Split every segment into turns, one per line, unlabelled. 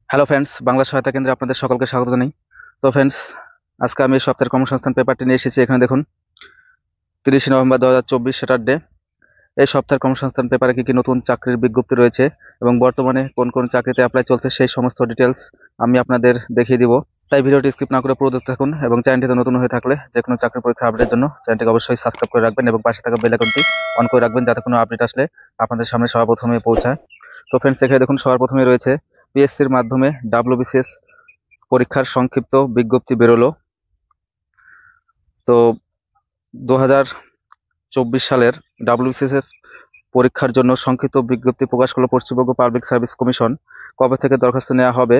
Hello friends, Bangla সহায়তা কেন্দ্রে আপনাদের সকলকে স্বাগত জানাই। তো ফ্রেন্ডস, আজকে আমি এই সপ্তাহের কর্মসংস্থান পেপারটি নিয়ে এসেছি। এখানে দেখুন 30 নভেম্বর 2024 স্যাটারডে। এই সপ্তাহের কর্মসংস্থান পেপারে কি কি নতুন চাকরির বিজ্ঞপ্তি রয়েছে এবং বর্তমানে কোন কোন চাকরিতে অ্যাপ্লাই চলছে সেই সমস্ত ডিটেলস আমি আপনাদের দেখিয়ে দিব। তাই ভিডিওটি স্কিপ না করে পুরো দেখতে থাকুন এবং চ্যানেলটিতে নতুন হয়ে থাকলে যে কোনো চাকরি পরীক্ষা আপডেটের জন্য চ্যানেলটিকে অবশ্যই সাবস্ক্রাইব করে রাখবেন এবং পাশে থাকা বেল আইকনটি অন করে রাখবেন, যাতে কোনো আপডেট আসলে আপনাদের সামনে সবার প্রথমে পৌঁছায়। তো ফ্রেন্ডস, এখানে দেখুন সবার প্রথমে রয়েছে পিএসসির মাধ্যমে WBCS পরীক্ষার সংক্ষিপ্ত বিজ্ঞপ্তি বেরোলো। তো 2024 সালের WBCS পরীক্ষার জন্য সংক্ষিপ্ত বিজ্ঞপ্তি প্রকাশ করলো পশ্চিমবঙ্গ পাবলিক সার্ভিস কমিশন। কবে থেকে দরখাস্ত নেওয়া হবে,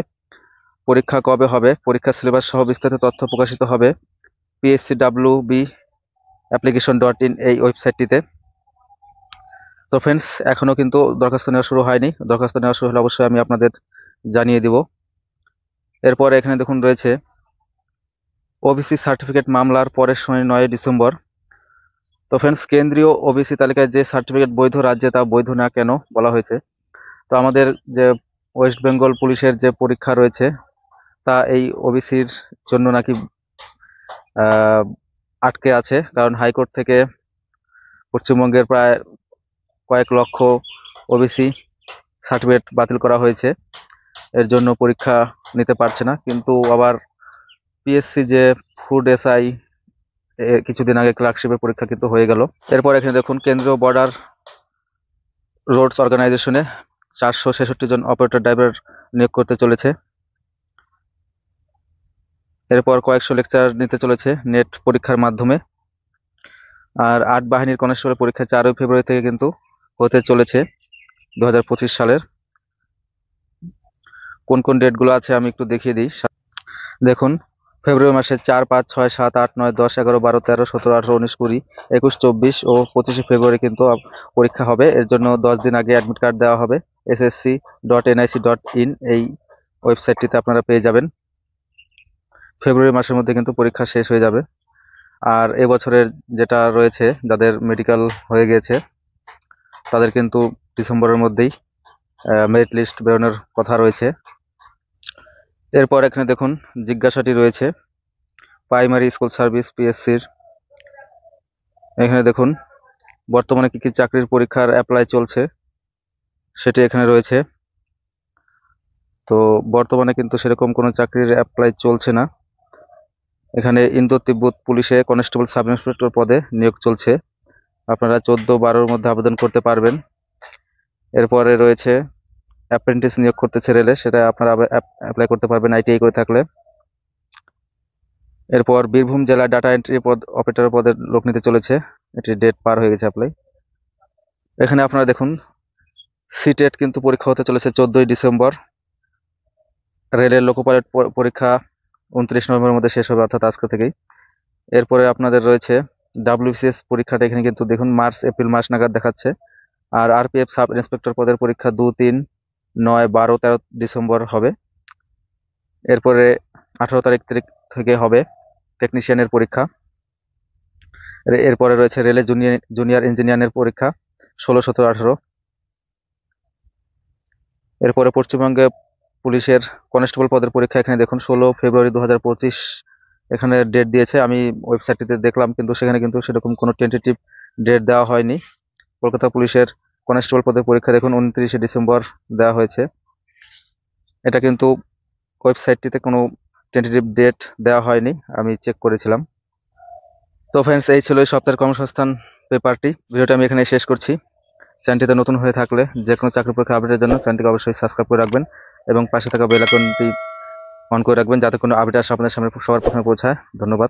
পরীক্ষা কবে হবে, পরীক্ষার সিলেবাস সহ বিস্তারিত তথ্য প্রকাশিত হবে pscwbapplication.in এই ওয়েবসাইটটিতে। তো ফ্রেন্ডস, এখনো কিন্তু দরখাস্ত নেওয়া শুরু হয়নি। দরখাস্ত নেওয়া শুরু হলে অবশ্যই আমি আপনাদের জানিয়ে দিব। এরপর এখানে দেখুন রয়েছে ওবিসি সার্টিফিকেট মামলার পরের শুনানি 9 ডিসেম্বর। তো ফ্রেন্ডস, কেন্দ্রীয় ওবিসি তালিকায় যে সার্টিফিকেট বৈধ রাজ্যে তা বৈধ না কেন বলা হয়েছে। তো আমাদের যে ওয়েস্ট বেঙ্গল পুলিশের যে পরীক্ষা রয়েছে তা এই ওবিসির জন্য নাকি আটকে আছে, কারণ হাইকোর্ট থেকে পশ্চিমবঙ্গের প্রায় কয়েক লক্ষ ওবিসি সার্টিফিকেট বাতিল করা হয়েছে। এর জন্য পরীক্ষা নিতে পারছে না। কিন্তু আবার পিএসসি যে ফুড এসআই কিছুদিন আগে ক্লার্কশিপের পরীক্ষা কিন্তু হয়ে গেল। এরপর এখানে দেখুন কেন্দ্রীয় বর্ডার রোডস অর্গানাইজেশনে 466 জন অপারেটর ড্রাইভার নিয়োগ করতে চলেছে। এরপর কয়েকশো লেকচার নিতে চলেছে নেট পরীক্ষার মাধ্যমে। আর 8 বাহিনীর কনস্টেবল পরীক্ষা 4 ফেব্রুয়ারি থেকে কিন্তু হতে চলেছে 2025 সালের। কোন কোন ডেটগুলো আছে আমি একটু দেখিয়ে দিই। দেখুন, ফেব্রুয়ারি মাসে 4, 5, 6, 7, 8, 9, 10, 11, 12, 13, 17, 18, 19, 20, 21, 24 ও 25 ফেব্রুয়ারি কিন্তু পরীক্ষা হবে। এর জন্য 10 দিন আগে অ্যাডমিট কার্ড দেওয়া হবে। ssc.nic.in এই ওয়েবসাইটটিতে আপনারা পেয়ে যাবেন। ফেব্রুয়ারি মাসের মধ্যে কিন্তু পরীক্ষা শেষ হয়ে যাবে। আর এবছরের যেটা রয়েছে, যাদের মেডিকেল হয়ে গেছে তাদের কিন্তু ডিসেম্বরের মধ্যেই মেরিট লিস্ট বেরোনোর কথা রয়েছে। এরপর এখানে দেখুন জিজ্ঞাসাটি রয়েছে প্রাইমারি স্কুল সার্ভিস পিএসসির। এখানে দেখুন বর্তমানে কি কি চাকরির পরীক্ষার অ্যাপ্লাই চলছে সেটি এখানে রয়েছে। তো বর্তমানে কিন্তু সেরকম কোনো চাকরির অ্যাপ্লাই চলছে না। এখানে ইন্দো তিব্বত পুলিশে কনস্টেবল সাব ইন্সপেক্টর পদে নিয়োগ চলছে। আপনারা 14-12-র মধ্যে আবেদন করতে পারবেন। এরপরে রয়েছে অ্যাপ্রেন্টিস নিয়োগ করতেছে রেলে, সেটা আপনারা অ্যাপ্লাই করতে পারবেন আইটিআই করে থাকলে। এরপর বীরভূম জেলা ডাটা এন্ট্রি অপারেটর পদের লোক নিতে চলেছে। এটি ডেট পার হয়ে গেছে অ্যাপ্লাই। এখানে আপনারা দেখুন সিটেট কিন্তু পরীক্ষা হতে চলেছে 14 ডিসেম্বর। রেলের লোকো পাইলট পরীক্ষা 29 নভেম্বরের মধ্যে শেষ হবে, অর্থাৎ আজকে থেকেই। এরপরে আপনাদের রয়েছে WBCS পরীক্ষাটা এখানে কিন্তু দেখুন মার্চ এপ্রিল মাস নাগাদ দেখাচ্ছে। আর আরপিএফ সাব ইন্সপেক্টর পদের পরীক্ষা 2, 3, 9, 12, 13 ডিসেম্বর হবে। এরপরে 18 তারিখ থেকে হবে টেকনিশিয়ানের পরীক্ষা। এরপরে রয়েছে রেলে জুনিয়র ইঞ্জিনিয়ারের পরীক্ষা 16, 17, 18। এরপরে পশ্চিমবঙ্গে পুলিশের কনস্টেবল পদের পরীক্ষা এখানে দেখুন 16 ফেব্রুয়ারি 2025 এখানে ডেট দিয়েছে। আমি ওয়েবসাইটটিতে দেখলাম, কিন্তু সেখানে কিন্তু সেরকম কোনো টেন্টেটিভ ডেট দেওয়া হয়নি। কলকাতা পুলিশের কনস্টেবল পদের পরীক্ষা দেখুন 29 ডিসেম্বর দেওয়া হয়েছে। এটা কিন্তু ওয়েবসাইটটিতে কোনো টেন্টেটিভ ডেট দেওয়া হয়নি, আমি চেক করেছিলাম। তো ফ্রেন্ডস, এই ছিল এই সপ্তাহের কর্মসংস্থান পেপারটি। ভিডিওটা আমি এখানে শেষ করছি। চ্যানেলটিতে নতুন হয়ে থাকলে যে কোনো চাকরি পরীক্ষা আপডেটের জন্য চ্যানেলটিকে অবশ্যই সাবস্ক্রাইব করে রাখবেন এবং পাশে থাকা বেল আইকনটি অন করে রাখবেন, যাতে কোনো আপডেট আসে আপনাদের সামনে সবার প্রথমে পৌঁছায়। ধন্যবাদ।